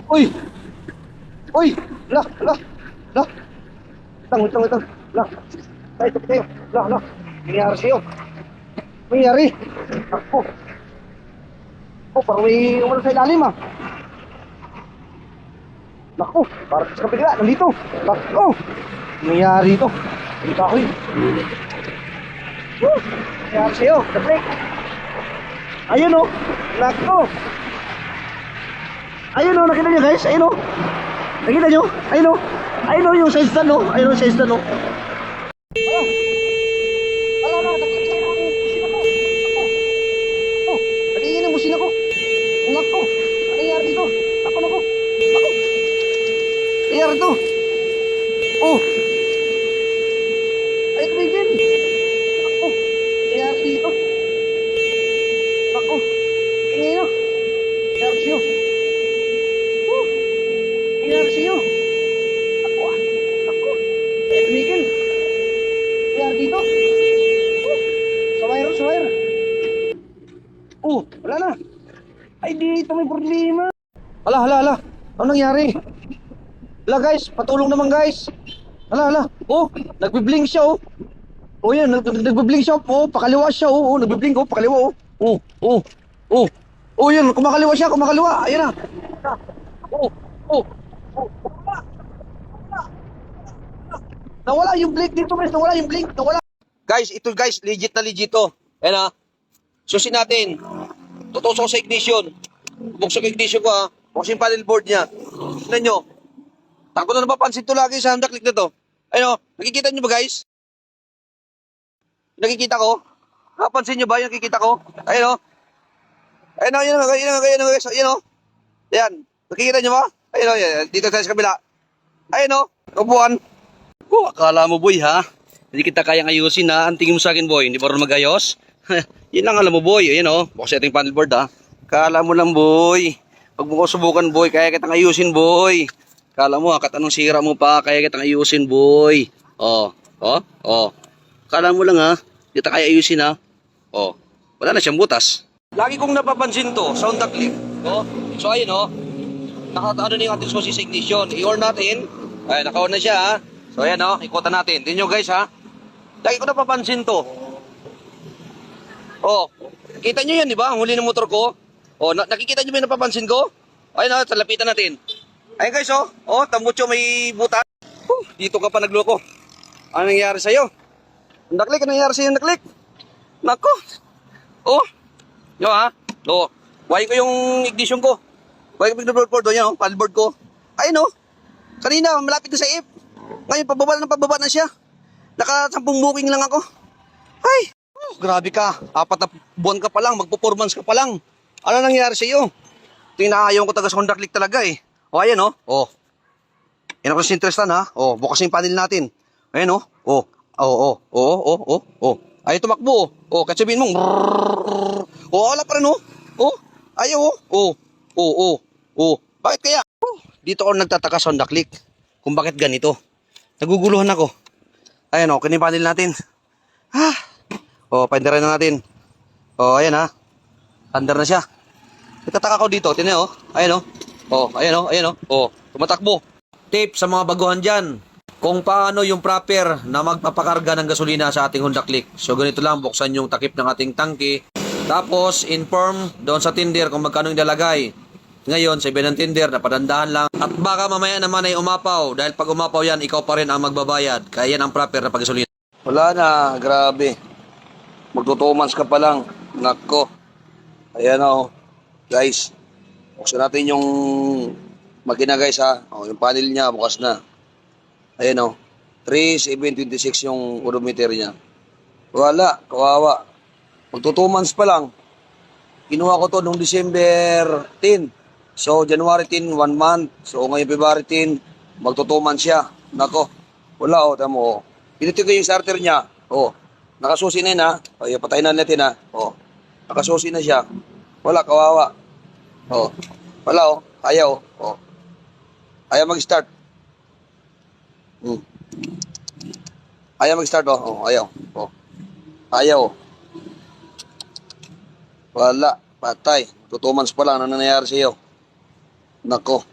Uy! Uy! Lah! Lah! Lah! Wait lang. Lah! Tayo, tayo. Lah! Lah! Nangyari sa'yo. Nangyari. Ako. Oh, parang may umano sa ilalim ah. Naku, parang sa kabila, nandito. Naku, nangyari ito. Dito ako yun. Nangyari sa'yo, the break. Ayun oh, naku. Ayun oh, nakita nyo guys, ayun oh. Nakita nyo, ayun oh. Ayun oh, yung size stand oh. Ayun oh, size stand oh. Ala, nakita sa'yo ang busina ko. Oh, nag-iingin ang busina ko. Naku, ano nangyari dito? Naku. Nangyari ito. Oh, ay tumigil. Naku, nangyari dito. Naku, ingay na. Nangyari sa'yo. Oh, nangyari sa'yo. Naku ah, naku. Ay tumigil. Nangyari dito. Oh, sa wire. Oh, wala na. Ay dito may problema. Hala. Ano nangyari? Hala guys, patulong naman guys. Hala. Oh, nagbi-blink siya oh. Oh yan, nagbi-blink siya oh. Pakaliwa siya oh. Nagbi-blink oh, pakaliwa oh. Oh. Oh yan, kumakaliwa siya. Ayun na. Oh. Nawala yung blink dito guys. Nawala. Guys, ito guys, legit na legit to. Ayan ah. Susin natin. Tutusok sa ignition. Buksan ko ignition ko ha. Buksan yung panel board niya. Tignan nyo. Tako na napapansin to lagi sa handaklik na to. Ayun o. Nakikita nyo ba guys? Nakikita ko? Napansin nyo ba yung nakikita ko? Ayun o. Ayun o guys. Ayun o. Ayan. Nakikita nyo ba? Ayun o. Dito tayo sa kabila. Ayun o. Upuan. Akala mo boy ha? Hindi kita kayang ayusin ha. Ang tingin mo sa akin boy. Hindi ba rin magayos? Yan lang alam mo boy. Ayun o. Buksan natin yung panel board ha. Akala mo lang boy. Pag mo ko subukan boy, kaya kitang ayusin boy. Akala mo, akat anong sira mo pa, kaya kitang ayusin boy. Oh. Akala mo lang ha, kita kaya ayusin ha. Oh, wala na siyang butas. Lagi kong napapansin to, sound click. Oh, so ayun oh. Ano na yung ating susi sa ignition. I-on natin. Ay, naka-on na siya ha. So ayan oh, ikutan natin. Tingnan nyo guys ha. Lagi ko napapansin to. Oh, kita nyo yan di ba? Ang huli ng motor ko. Oh, nakikita nyo ba yung napapansin ko? Ayun oh, talapitan natin. Ayun guys oh. Oh, tamutso may butas. Dito ka pa nagloko. Ano nangyari sa'yo? Naklik, ano nangyari sa'yo? Naklik. Nako. Oh. Yo ha. Oh. Why ko yung ignition ko. Why ko yung board doon yan oh. Paddleboard ko. Ayun oh. Kanina, malapit na sa if. Ngayon, pababa na siya. Naka 10 booking lang ako. Ay. Grabe ka. 4 na buwan ka pa lang. Magpo-performance ka pa lang. Ano nangyari sa iyo? Tinaayaw ko taga sa Honda Click talaga eh. O ayan o. O. Yan ako sa interestan ha. O, bukas yung panel natin. Ayan o. O. Ayaw tumakbo o. O, kahit sabihin mong o, wala pa rin o. O. Ayaw o. O. Bakit kaya? Dito ako nagtataka sa Honda Click. Kung bakit ganito. Naguguluhan ako. Ayan o, kanya yung panel natin. O, paindaran na natin. O, ayan ha. Under na siya. Nagtataka ko dito. Tinan oh. Ayan oh. Oh, ayan oh. Oh, tumatakbo. Tip sa mga baguhan dyan. Kung paano yung proper na magpapakarga ng gasolina sa ating Honda Click. So ganito lang, buksan yung takip ng ating tangke. Tapos inform doon sa tinder kung magkano yung ilalagay. Ngayon, sabi ng tinder na padandahan lang. At baka mamaya naman ay umapaw. Dahil pag umapaw yan, ikaw pa rin ang magbabayad. Kaya yan ang proper na paggasolina. Wala na, grabe. Magtutumans ka pa lang. Nako. Ayan o, guys, buksan natin yung makina guys ha. O, yung panel niya, bukas na. Ayan o, 3726 yung odometer niya. Wala, kawawa. Magto 2 months pa lang. Kinuha ko to noong December 10. So, January 10, 1 month. So, ngayon February 10, magto 2 months siya. Nako, wala o, tamo o. Pinutin ko yung starter niya. O, nakasusi na yun ha. O, patayin na natin ha. O. Nakasusi na siya. Wala, kawawa. Oh. Wala oh. Ayaw oh. Ayaw mag-start. Ayaw mag-start oh. Oh, ayaw. Oh. Ayaw oh. Wala, patay. 2 months pa lang ano nangyayari sa iyo. Nako.